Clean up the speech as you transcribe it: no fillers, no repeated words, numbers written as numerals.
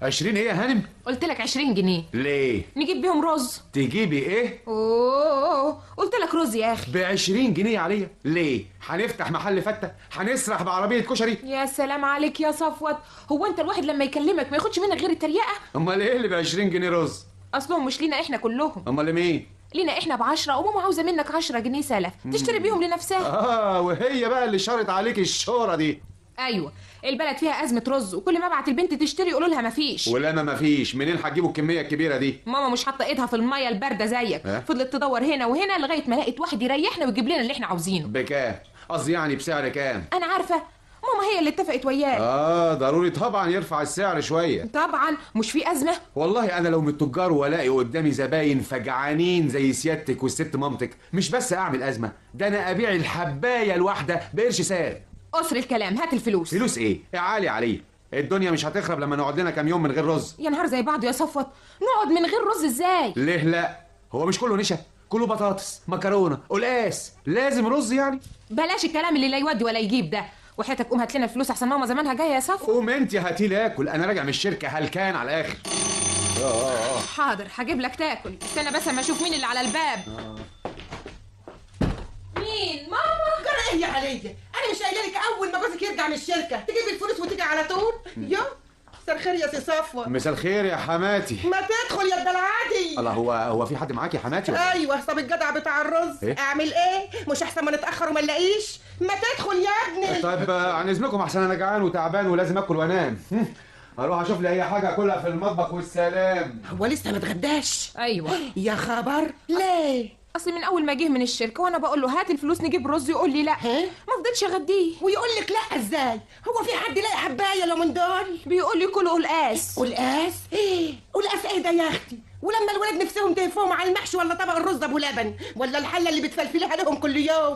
20 ايه يا هانم؟ قلت لك 20 جنيه. ليه؟ نجيب بيهم رز. تجيبي ايه؟ اوه قلت لك رز يا اخي. ب20 جنيه عليا؟ ليه؟ هنفتح محل فتة؟ هنسرح بعربية كشري؟ يا سلام عليك يا صفوت، هو انت الواحد لما يكلمك ما ياخدش منك غير التريقه؟ امال ايه اللي ب20 جنيه رز؟ اصلهم مش لينا احنا كلهم، امال لمين؟ لينا احنا ب10 وماما عاوزه منك 10 جنيه سلف تشتري بيهم لنفسها. وهي بقى اللي شارت عليك الشهرة دي. ايوه، البلد فيها ازمه رز وكل ما ابعت البنت تشتري يقولوا لها مفيش. ولما مفيش منين هتجيبوا الكمية الكبيرة دي؟ ماما مش حاطه ايدها في الميه البارده زيك، فضلت تدور هنا وهنا لغايه ما لقيت واحد يريحنا ويجيب لنا اللي احنا عاوزينه. بكام؟ قصدي يعني بسعر كام؟ انا عارفه، ماما هي اللي اتفقت وياه. ضروري طبعا يرفع السعر شوية. طبعا، مش في ازمه. والله انا لو من التجار والاقي قدامي زباين فجعانين زي سيادتك والست مامتك مش بس اعمل ازمة، ده انا ابيع الحباية الواحدة بقرش سعر. قصر الكلام، هات الفلوس. فلوس ايه؟ عالي عليه، الدنيا مش هتخرب لما نقعد لنا كام يوم من غير رز. يا نهار زي بعضه يا صفوت، نقعد من غير رز ازاي؟ ليه لا؟ هو مش كله نشا؟ كله بطاطس مكرونه قلقاس، لازم رز يعني؟ بلاش الكلام اللي لا يودي ولا يجيب ده، وحياتك قوم هات لنا الفلوس احسن ماما زمانها جايه يا صفوت. قوم انت هاتي لي اكل، انا راجع من الشركه هلكان على الاخر. حاضر هجيب لك تاكل، استنى بس اما اشوف مين اللي على الباب. مين؟ ماما؟ جرى ايه يا عليا؟ انا مش قايله لك اول ما جوزك يرجع من الشركه تجيبي الفلوس وتيجي على طول؟ يا مساء الخير يا سي صفوه. مساء الخير يا حماتي. ما تدخل يا الدلعادي. الله، هو في حد معاك يا حماتي؟ ايوه، طب الجدع بتاع الرز إيه؟ اعمل ايه؟ مش احسن ما نتاخر وما نلاقيش؟ ما تدخل يا ابني. طيب عن اذنكم احسن انا جعان وتعبان ولازم اكل وانام. هروح اشوف لي اي حاجه اكلها في المطبخ والسلام. هو لسه ما اتغداش؟ ايوه. يا خبر، ليه؟ اصل من اول ما جه من الشركه وانا بقول له هات الفلوس نجيب رز يقول لي لا، ما فضلش اغديه. ويقول لك لا ازاي؟ هو في حد يلاقي حبايه لو من دول؟ بيقول لي كله قلقاس. قلقاس؟ قلقاس ايه ده يا اختي؟ ولما الولاد نفسهم تهفهم على المحشي ولا طبق الرز ابو لبن ولا الحله اللي بتفلفلها لهم كل يوم؟